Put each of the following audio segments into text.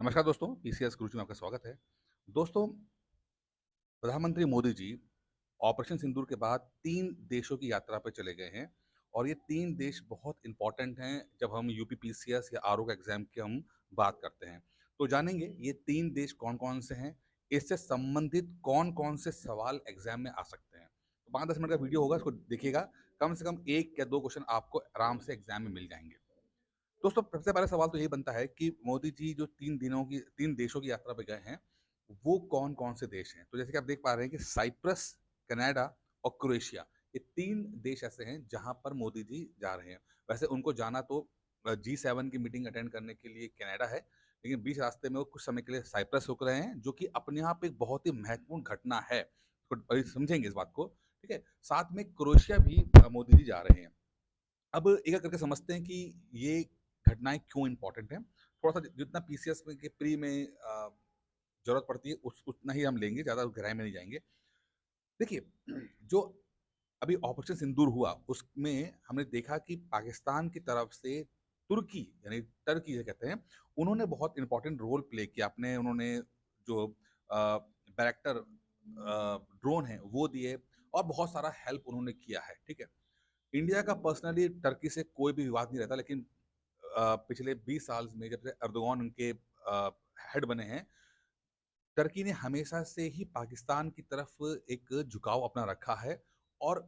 नमस्कार दोस्तों, पीसीएस गुरुजी में आपका स्वागत है। दोस्तों, प्रधानमंत्री मोदी जी ऑपरेशन सिंदूर के बाद 3 देशों की यात्रा पे चले गए हैं और ये 3 देश बहुत इम्पोर्टेंट हैं जब हम यूपी पीसीएस या आरओ का एग्ज़ाम की हम बात करते हैं। तो जानेंगे ये 3 देश कौन-कौन से हैं, इससे संबंधित कौन-कौन से सवाल एग्ज़ाम में आ सकते हैं। तो 5-10 मिनट का वीडियो होगा, इसको देखिएगा। कम से कम 1 या 2 क्वेश्चन आपको आराम से एग्ज़ाम में मिल जाएँगे। दोस्तों, सबसे पहला सवाल तो यही बनता है कि मोदी जी जो 3 देशों की यात्रा पे गए हैं, वो कौन-कौन से देश हैं? तो जैसे कि आप देख पा रहे हैं कि साइप्रस, कनाडा और क्रोएशिया, ये 3 देश ऐसे हैं जहाँ पर मोदी जी जा रहे हैं। वैसे उनको जाना तो जी7 की मीटिंग अटेंड करने के लिए कनाडा है, लेकिन बीच रास्ते में वो कुछ समय के लिए साइप्रस रुक रहे हैं, जो कि अपने आप एक बहुत ही महत्वपूर्ण घटना है। तो अभी समझेंगे इस बात को, ठीक है? साथ में क्रोएशिया भी मोदी जी जा रहे हैं। अब एक-एक करके समझते हैं कि ये घटनाएँ क्यों इम्पोर्टेंट हैं। थोड़ा-सा जितना पीसीएस में के प्री में ज़रूरत पड़ती है उतना ही हम लेंगे, ज़्यादा गहराई में नहीं जाएँगे। देखिए, जो अभी ऑपरेशन सिंदूर हुआ, उसमें हमने देखा कि पाकिस्तान की तरफ से तुर्की यानी टर्की जिसे कहते हैं, उन्होंने बहुत इम्पोर्टेंट रोल प्ले किया। उन्होंने जो बैरक्टर ड्रोन हैं, वो दिए और बहुत सारा हेल्प उन्होंने किया है, ठीक है? इंडिया का पर्सनली टर्की से कोई भी विवाद नहीं रहता, लेकिन पिछले 20 साल में जब से एर्दोगान उनके हेड बने हैं, टर्की ने हमेशा से ही पाकिस्तान की तरफ एक झुकाव अपना रखा है और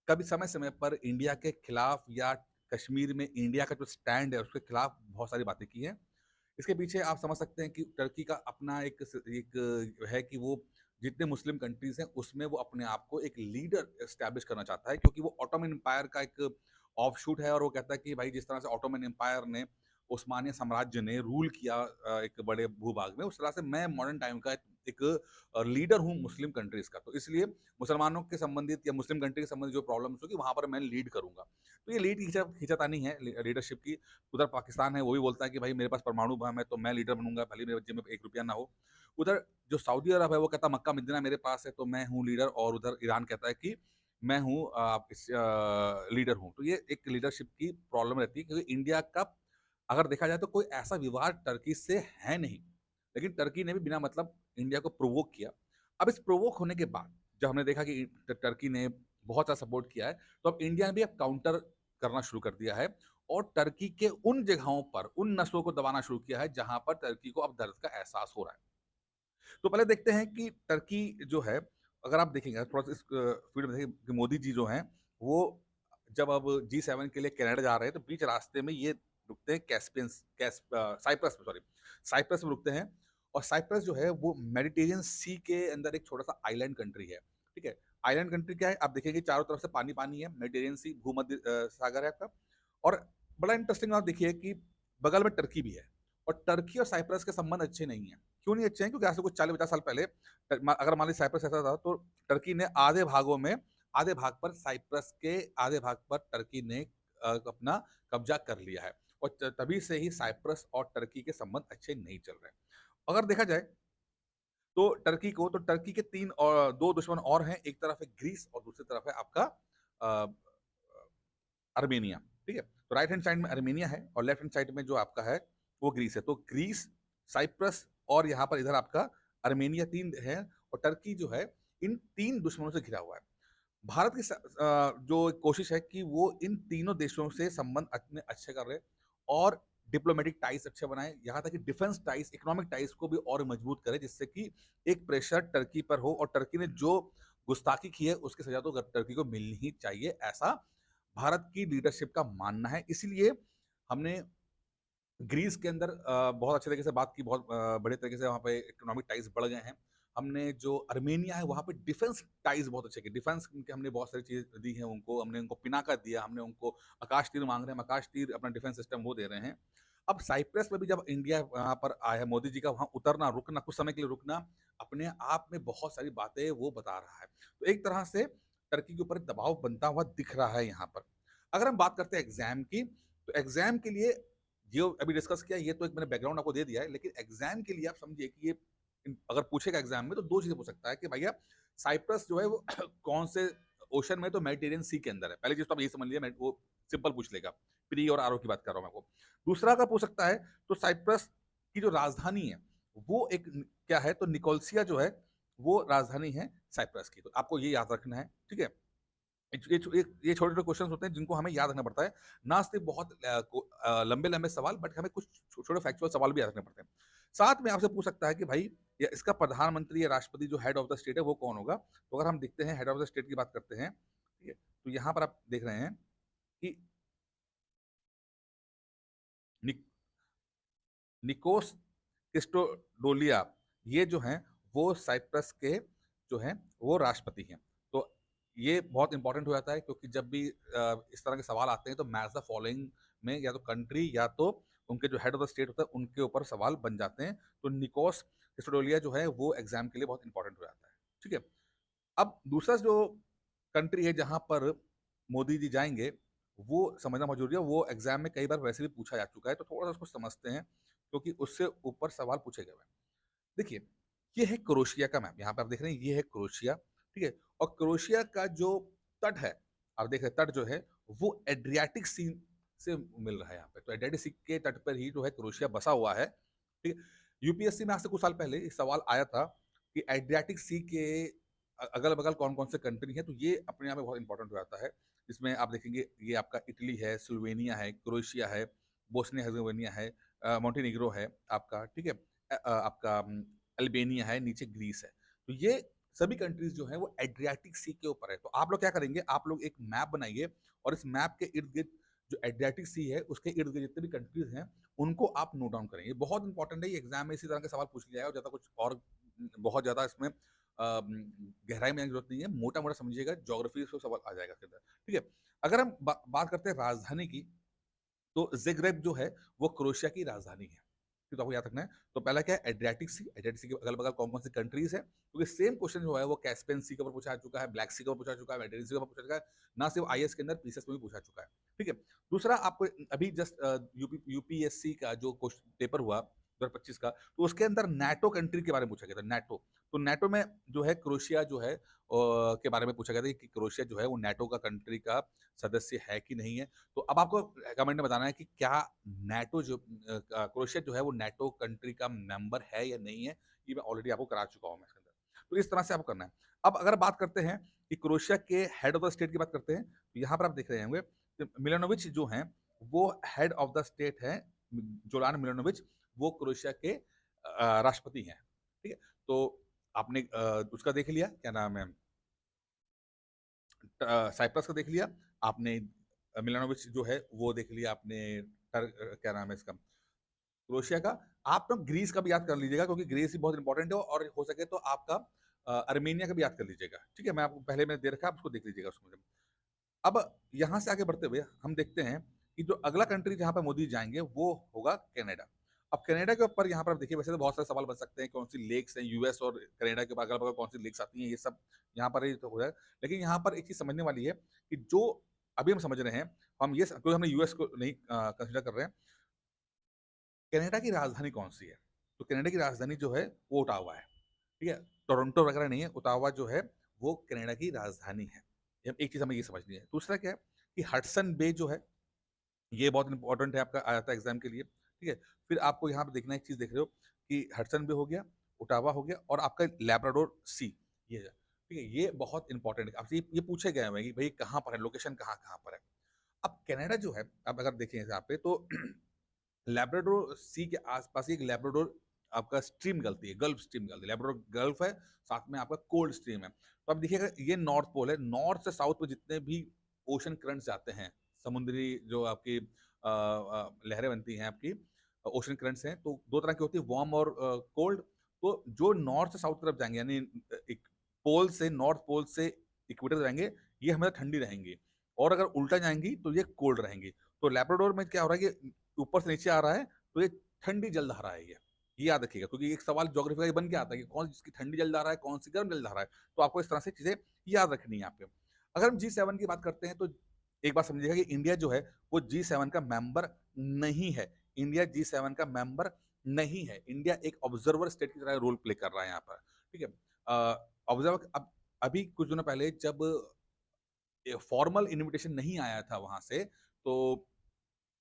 कभी समय-समय पर इंडिया के खिलाफ या कश्मीर में इंडिया का जो स्टैंड है, उसके खिलाफ बहुत सारी बातें की हैं। इसके पीछे आप समझ सकते हैं कि टर्की का अपना एक है कि वो जितने मुस्लिम कंट्रीज़ हैं, उसमें वो अपने आप को एक लीडर एस्टैब्लिश करना चाहता है, क्योंकि वो ऑटोमन एम्पायर का एक ऑफशूट है और वो कहता है कि भाई जिस तरह से ऑटोमन एम्पायर ने उस्मानिया साम्राज्य ने रूल किया एक बड़े भूभाग में, उस तरह से मैं मॉडर्न टाइम का एक लीडर हूँ मुस्लिम कंट्रीज़ का। तो इसलिए मुसलमानों के संबंधित या मुस्लिम कंट्री के संबंधित जो प्रॉब्लम्स होगी, वहाँ पर मैं लीड करूँगा। तो ये लीड खींचातानी है लीडरशिप की। उधर पाकिस्तान है, वो भी बोलता है कि भाई मेरे पास परमाणु बम है तो मैं लीडर बनूँगा, भले ही मेरे जेब में ₹1 ना हो। उधर जो सऊदी अरब है वो कहता है मक्का मदीना मेरे पास है तो मैं हूँ लीडर, और उधर ईरान कहता है कि मैं हूँ लीडर हूँ। तो ये एक लीडरशिप की प्रॉब्लम रहती है, क्योंकि इंडिया का अगर देखा जाए तो कोई ऐसा विवाद टर्की से है नहीं। लेकिन टर्की ने भी बिना मतलब इंडिया को प्रोवोक किया। अब इस प्रोवोक होने के बाद जब हमने देखा कि टर्की ने बहुत ज़्यादा सपोर्ट किया है, तो अब इंडिया ने भी अब काउंटर करना शुरू कर दिया है और टर्की के उन जगहों पर, उन नसों को दबाना शुरू किया है जहाँ पर टर्की को अब दर्द का एहसास हो रहा है। तो पहले देखते हैं कि टर्की जो है, अगर आप देखेंगे थोड़ा-सा इस फ़ीड में देखें कि मोदी जी जो हैं, वो जब अब जी7 के लिए कनाडा जा रहे हैं, तो बीच रास्ते में ये रुकते हैं साइप्रस में, साइप्रस में रुकते हैं और साइप्रस जो है वो मेडिटेरियन सी के अंदर एक छोटा-सा आइलैंड कंट्री है, ठीक है? आइलैंड कंट्री क्या है? आप देखेंगे चारों तरफ से पानी-पानी है, मेडिटेरियन सी भूमध्य सागर है आपका। और बड़ा इंटरेस्टिंग आप देखिए कि बगल में टर्की भी है और टर्की और साइप्रस के संबंध अच्छे नहीं हैं। क्यों नहीं अच्छे हैं? क्योंकि आज से कुछ 40-50 साल पहले अगर मान लीजिए साइप्रस ऐसा था, तो टर्की ने आधे भाग पर साइप्रस के आधे भाग पर टर्की ने अपना कब्जा कर लिया है और तभी से ही साइप्रस और टर्की के संबंध अच्छे नहीं चल रहे हैं। अगर देखा जाए तो टर्की के 2 दुश्मन और हैं, एक तरफ है ग्रीस और दूसरी तरफ है आपका अ, अर्मेनिया, ठीक है? तो राइट हैंड साइड में अर्मेनिया है और लेफ्ट हैंड साइड में जो आपका है, वो ग्रीस है। तो ग्रीस, साइप्रस और यहाँ पर इधर आपका अर्मेनिया 3 है और टर्की जो है, इन 3 दुश्मनों से घिरा हुआ है। भारत की जो कोशिश है कि वो इन तीनों देशों से संबंध अपने अच्छे कर रहे और डिप्लोमेटिक टाइज़ अच्छे बनाएँ, यहाँ तक कि डिफेंस टाइज़, इकोनॉमिक टाइज़ को भी और मजबूत करें, जिससे कि एक प्रेशर टर्की पर हो और टर्की ने जो गुस्ताखी की है, उसकी सज़ा तो टर्की को मिलनी ही चाहिए, ऐसा भारत की लीडरशिप का मानना है। इसीलिए हमने ग्रीस के अंदर बहुत अच्छे तरीके से बात की, बहुत बड़े तरीके से वहाँ पे इकोनॉमिक टाइज़ बढ़ गए हैं। हमने जो अर्मेनिया है, वहाँ पे डिफेंस टाइज़ बहुत अच्छे किए। डिफेंस के हमने बहुत सारी चीज़ें दी हैं उनको, हमने उनको पिनाका दिया, हमने उनको आकाश तीर माँग रहे हैं, हम आकाश तीर अपना डिफेंस सिस्टम वो दे रहे हैं। अब साइप्रस में भी जब इंडिया वहाँ पर आया है, मोदी जी का वहाँ उतरना, रुकना, कुछ समय के लिए रुकना, अपने आप में बहुत सारी बातें वो बता रहा है। तो एक तरह से टर्की के ऊपर दबाव बनता हुआ दिख रहा है यहाँ पर। अगर हम बात करते हैं एग्ज़ाम की, तो एग्ज़ाम के लिए जो अभी डिस्कस किया, ये तो एक मैंने बैकग्राउंड आपको दे दिया है, लेकिन एग्जाम के लिए आप समझिए कि ये अगर पूछेगा एग्जाम में तो दो चीजें पूछ सकता है कि भैया साइप्रस जो है वो कौन से ओशन में, तो मेडिटेरियन सी के अंदर है। पहली चीज तो आप यही समझ लिया, वो सिंपल पूछ लेगा। प्री और आरओ की बात कर रहा हूँ मैं आपको। दूसरा का पूछ सकता है तो साइप्रस की जो राजधानी है वो एक क्या है, तो निकोसिया जो है वो राजधानी है साइप्रस की। तो आपको ये याद रखना है, ठीक है? ये छोटे-छोटे क्वेश्चंस होते हैं जिनको हमें याद रखना पड़ता है। ना सिर्फ़ बहुत लंबे-लंबे सवाल, बट हमें कुछ छोटे फैक्चुअल सवाल भी याद रखने पड़ते हैं। साथ में आपसे पूछ सकता है कि भाई या इसका प्रधानमंत्री या राष्ट्रपति जो हेड ऑफ द स्टेट है वो कौन होगा? तो अगर हम देखते हैं हेड ऑफ द स्टेट की बात करते हैं, ठीक है? तो यहाँ पर आप देख रहे हैं कि निक निकोस क्रिस्टोडोलिया ये जो हैं वो साइप्रस के जो हैं वो राष्ट्रपति हैं। तो ये बहुत इंपॉर्टेंट हो जाता है क्योंकि जब भी इस तरह के सवाल आते हैं तो मैच द फॉलोइंग में या तो कंट्री या तो उनके जो हेड ऑफ द स्टेट होता है उनके ऊपर सवाल बन जाते हैं। तो निकोस क्रिस्टोडोलिया जो है वो एग्जाम के लिए बहुत इंपॉर्टेंट हो जाता है। ठीक है? अब दूसरा जो कंट्री है जहाँ पर मोदी जी जाएँगे, वो समझना बहुत ज़रूरी है। वो एग्ज़ाम में कई बार वैसे भी पूछा जा चुका है, तो थोड़ा-सा उसको समझते हैं, क्योंकि उससे ऊपर सवाल पूछे गए हुए हैं। देखिए, ये है क्रोएशिया का मैप, यहाँ पे आप देख रहे हैं, ये है क्रोएशिया, ठीक है? और क्रोएशिया का जो तट है, आप देख रहे हैं तट जो है, वो एड्रियाटिक सी से मिल रहा है यहाँ पे। तो एड्रियाटिक सी के तट पर ही जो है क्रोएशिया बसा हुआ है, ठीक है? यूपीएससी में आज से कुछ साल पहले ये सवाल आया था कि एड्रियाटिक सी के अगल-बगल कौन-कौन से कंट्री हैं, तो ये अपने आप में बहुत इंपॉर्टेंट हो जाता है। इसमें आप देखेंगे ये आपका इटली है, स्लोवेनिया है, क्रोएशिया है, बोस्निया-हर्जेगोविना है, मोंटेनीग्रो है आपका, ठीक है? आपका अल्बानिया है, नीचे ग्रीस है। तो ये सभी कंट्रीज़ जो हैं वो एड्रियाटिक सी के ऊपर है। तो आप लोग क्या करेंगे, आप लोग एक मैप बनाइए और इस मैप के इर्द-गिर्द जो एड्रियाटिक सी है, उसके इर्द-गिर्द जितने भी कंट्रीज़ हैं, उनको आप नोट डाउन करें। ये बहुत इंपॉर्टेंट है, ये एग्ज़ाम में इसी तरह के सवाल पूछ लिया जाएगा और ज़्यादा कुछ और बहुत ज़्यादा इसमें गहराई में जाने की ज़रूरत नहीं है, मोटा-मोटा समझिएगा, ज्योग्राफी से सवाल आ जाएगा इसके अंदर, ठीक है? अगर हम बात करते हैं राजधानी की, तो ज़ेग्रेब जो है, वो क्रोएशिया की राजधानी है। ये तो आपको याद रखना है। तो पहला क्या है, एड्रियाटिक सी के अगल-बगल कौन-कौन सी कंट्रीज़ हैं, क्योंकि सेम क्वेश्चन जो है वो कैस्पियन सी के ऊपर पूछा जा चुका है, ब्लैक सी के ऊपर पूछा जा चुका है, मेडिटेरेनियन सी के ऊपर पूछा जा चुका है, ना सिर्फ आईएएस के अंदर पीसीएस में भी पूछा चुका है। ठीक है? दूसरा आपको अभी जस्ट यूपीएससी का जो पेपर हुआ 2025 का, तो उसके अंदर नाटो कंट्री के बारे में पूछा गया था, नाटो। तो नाटो में जो है क्रोएशिया जो है के बारे में पूछा गया था कि क्रोएशिया जो है वो नाटो का कंट्री का सदस्य है कि नहीं है। तो अब आपको कमेंट में बताना है कि क्या नाटो जो क्रोएशिया जो है वो नाटो कंट्री का मेंबर है या नहीं है, ये मैं ऑलरेडी आपको करा चुका हूँ मैं इसके अंदर। तो इस तरह से आपको करना है। अब अगर बात करते हैं कि क्रोएशिया के हेड ऑफ द स्टेट की बात करते हैं, तो यहाँ पर आप देख रहे होंगे कि मिलोनोविच जो हैं, वो हेड ऑफ द स्टेट हैं, जोलान मिलोनोविच, वो क्रोएशिया के राष्ट्रपति हैं, ठीक है? तो आपने उसका देख लिया, क्या नाम है, साइप्रस का देख लिया, आपने मिलानोविच जो है वो देख लिया आपने, क्या नाम है इसका, क्रोएशिया का। आप ना ग्रीस का भी याद कर लीजिएगा क्योंकि ग्रीस भी बहुत इंपॉर्टेंट है और हो सके तो आपका अर्मेनिया का भी याद कर लीजिएगा। ठीक है? मैं आपको पहले मैंने दे रखा है, आप उसको देख लीजिएगा उसमें। अब यहाँ से आगे बढ़ते हुए हम देखते हैं कि जो अगला कंट्री जहाँ पे मोदी जाएँगे वो होगा कनाडा। अब कनाडा के ऊपर यहाँ पर आप देखिए, वैसे तो बहुत सारे सवाल बन सकते हैं, कौन-सी लेक्स हैं यूएस और कनाडा के अगल-बगल, कौन-सी लेक्स आती हैं, ये सब यहाँ पर ही तो हो रहा है। लेकिन यहाँ पर एक चीज़ समझने वाली है कि जो अभी हम समझ रहे हैं, हम ये क्योंकि हमने यूएस को नहीं कंसीडर कर रहे हैं, कनाडा की राजधानी कौन-सी है? तो कनाडा की राजधानी जो है वो ओटावा है, ठीक है? टोरंटो वगैरह नहीं है, ओटावा जो है वो कनाडा की राजधानी है। ये एक चीज़ हमें ये समझनी है। दूसरा क्या है कि हडसन बे जो है, ये बहुत इंपॉर्टेंट है, आपका आया था एग्ज़ाम के लिए, ठीक है? फिर आपको यहाँ पे देखना, एक चीज़ देख रहे हो कि हडसन बे हो गया, ओटावा हो गया और आपका लैब्राडोर सी, ये है, ठीक है? ये बहुत इंपॉर्टेंट है। आपसे ये पूछे गए हैं कि भई कहाँ पर है, लोकेशन कहाँ-कहाँ पर है? अब कनाडा जो है, अब अगर देखें यहाँ पे तो लैब्राडोर सी के आस-पास ही एक लैब्राडोर आपका स्ट्रीम निकलती है, गल्फ स्ट्रीम निकलती है। लैब्राडोर गल्फ है, साथ में आपका कोल्ड स्ट्रीम है। तो अब देखिएगा, ये नॉर्थ पोल है, नॉर्थ से साउथ में जितने भी ओशन करंट्स जाते हैं, समुद्री जो आपकी लहरें बनती हैं आपकी, ओशन करंट्स हैं, तो 2 तरह की होती है, वार्म और कोल्ड। तो जो नॉर्थ से साउथ तरफ जाएँगे, यानी एक पोल से, नॉर्थ पोल से इक्वेटर जाएँगे, ये हमेशा ठंडी रहेंगी और अगर उल्टा जाएँगी तो ये कोल्ड रहेंगी। तो लैब्राडोर में क्या हो रहा है कि ऊपर से नीचे आ रहा है, तो ये ठंडी जलधारा है ये। ये याद रखिएगा क्योंकि एक सवाल ज्योग्राफी का ये बन के आता है कि कौन सी ठंडी जलधारा है, कौन सी गर्म जलधारा है। तो आपको इस तरह से चीज़ें याद रखनी है यहाँ पे। अगर हम जी7 की बात करते हैं तो एक बात समझिएगा कि इंडिया जो है वो जी7 का मेंबर नहीं है। इंडिया जी7 का मेंबर नहीं है। इंडिया एक ऑब्जर्वर स्टेट की तरह रोल प्ले कर रहा है यहाँ पर, ठीक है? ऑब्जर्वर अब अभी कुछ दिनों पहले जब फॉर्मल इन्विटेशन नहीं आया था वहाँ से, तो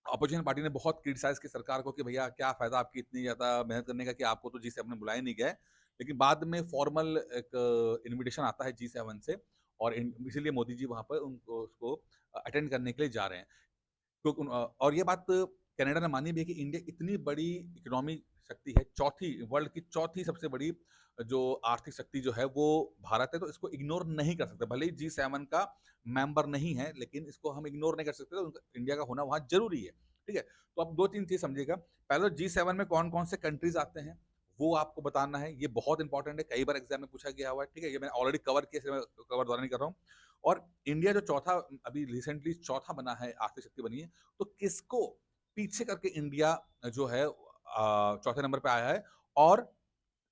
अपोजिशन पार्टी ने बहुत क्रिटिसाइज़ की सरकार को कि भैया क्या फ़ायदा आपकी इतनी ज़्यादा मेहनत करने का कि आपको तो जी7 में बुलाया नहीं गया है। लेकिन बाद में फॉर्मल एक इन्विटेशन आता है जी7 से और इसीलिए मोदी जी वहाँ पर उनको उसको अटेंड करने के लिए जा रहे हैं। और ये बात कनाडा ने मानी भी है कि इंडिया इतनी बड़ी इकोनॉमी शक्ति है, चौथी वर्ल्ड की चौथी सबसे बड़ी जो आर्थिक शक्ति जो है वो भारत है, तो इसको इग्नोर नहीं कर सकते। भले ही जी7 का मेंबर नहीं है, लेकिन इसको हम इग्नोर नहीं कर सकते, तो इंडिया का होना वहाँ ज़रूरी है, ठीक है? तो अब 2-3 चीज़ समझिएगा, पहले तो जी7 में कौन-कौन से कंट्रीज़ आते हैं, वो आपको बताना है, ये बहुत इंपॉर्टेंट है, कई बार एग्ज़ाम में पूछा गया हुआ है, ठीक है? ये मैंने ऑलरेडी कवर किया, इसलिए मैं कवर दोबारा नहीं कर रहा हूँ। और इंडिया जो चौथा अभी रिसेंटली चौथा बना है, आर्थिक शक्ति बनी है, तो किसको पीछे करके इंडिया जो है चौथे नंबर पे आया है और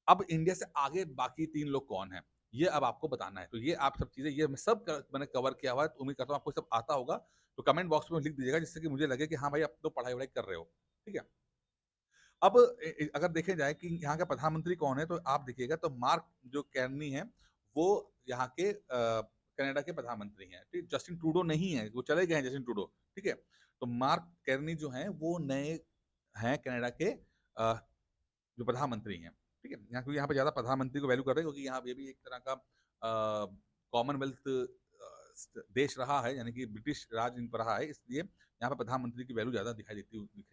अब इंडिया से आगे बाकी 3 लोग कौन हैं? ये अब आपको बताना है। तो ये आप सब चीज़ें ये मैं सब क मैंने कवर किया हुआ है, तो उम्मीद करता हूँ आपको सब आता होगा। तो कमेंट बॉक्स में लिख दीजिएगा जिससे कि मुझे लगे कि हाँ भाई, अब तो पढ़ाई-वढ़ाई कर रहे हो। ठीक है? अब अगर देखे जाए कि यहाँ के प्रधानमंत्री कौन है, तो आप देखिएगा तो मार्क जो कैर्नी हैं, वो यहाँ के कनाडा के प्रधानमंत्री हैं, ठीक? जस्टिन ट्रूडो नहीं है, वो चले गए हैं जस्टिन ट्रूडो, ठीक है? तो मार्क कैर्नी जो हैं, वो नए हैं कनाडा के जो प्रधानमंत्री हैं, ठीक है? यहाँ क्योंकि यहाँ पे ज़्यादा प्रधानमंत्री को वैल्यू कर रहे हैं क्योंकि यहाँ पे भी एक तरह का कॉमनवेल्थ देश रहा है, यानी कि ब्रिटिश राज इन पर रहा है, इसलिए यहाँ पे प्रधानमंत्री की वैल्यू ज़्यादा दिख रही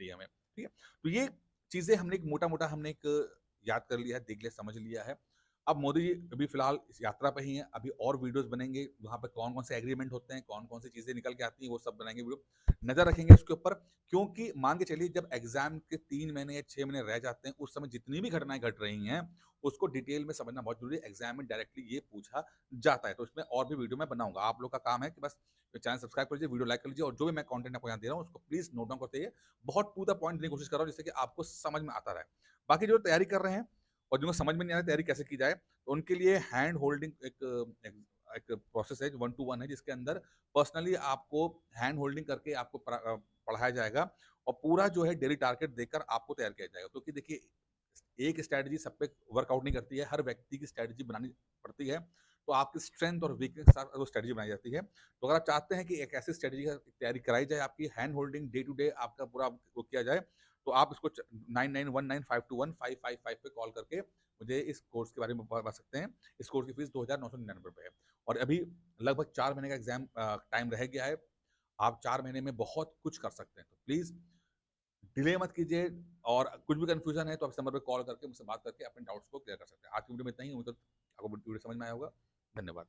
है हमें, ठीक है? तो ये चीज़ें हमने एक मोटा-मोटा हमने एक याद कर लिया है, देख लिया, समझ लिया है। अब मोदी जी अभी फ़िलहाल इस यात्रा पे ही हैं, अभी और वीडियोज़ बनेंगे, वहाँ पे कौन-कौन से एग्रीमेंट होते हैं, कौन-कौन सी चीज़ें निकल के आती हैं, वो सब बनाएँगे वीडियो। नज़र रखेंगे उसके ऊपर क्योंकि मान के चलिए जब एग्ज़ाम के 3 महीने या 6 महीने रह जाते हैं, उस समय जितनी भी घटनाएँ घट रही हैं, उसको डिटेल में समझना बहुत ज़रूरी है। एग्ज़ाम में डायरेक्टली ये पूछा जाता है, तो इसमें और भी वीडियो मैं बनाऊँगा। आप लोग का काम है कि बस चैनल सब्सक्राइब कर लीजिए, वीडियो लाइक कर लीजिए और जो भी मैं कंटेंट आपको यहाँ दे रहा हूँ, उसको प्लीज़ नोट डाउन करते रहिए। बहुत टू द पॉइंट देने की कोशिश कर रहा हूँ, जिससे कि आपको समझ में आता रहे। बाकी जो तैयारी कर रहे हैं और जिनको समझ में नहीं आ रहा है तैयारी कैसे की जाए, तो उनके लिए हैंड होल्डिंग एक एक प्रोसेस है, जो 1 टू 1 है, जिसके अंदर पर्सनली आपको हैंड होल्डिंग करके आपको पढ़ाया जाएगा और पूरा जो है डेली टारगेट देकर आपको तैयार किया जाएगा। क्योंकि देखिए, एक स्ट्रैटेजी सब पे वर्कआउट नहीं करती है, हर व्यक्ति की स्ट्रैटेजी बनानी पड़ती है। तो आपकी स्ट्रेंथ और वीकनेस के साथ वो स्ट्रैटेजी बनाई जाती है। तो अगर आप चाहते हैं कि एक ऐसी स्ट्रैटेजी का तैयारी कराई जाए, आपकी hand holding day to day आपका पूरा वो किया जाए, तो आप इसको 9919521555 पे कॉल करके मुझे इस कोर्स के बारे में बता सकते हैं। इस कोर्स की फीस 2999 रुपए है और अभी लगभग 4 महीने का एग्ज़ाम टाइम रह गया है। आप 4 महीने में बहुत कुछ कर सकते हैं। तो प्लीज़ डिले मत कीजिए और कुछ भी कन्फ्यूज़न है तो आप इस नंबर पे कॉल करके मुझसे बात करके अपने डाउट्स को क्लियर कर सकते हैं। आज की वीडियो में इतना ही, उम्मीद करता हूँ आपको वीडियो समझ में आया होगा। धन्यवाद।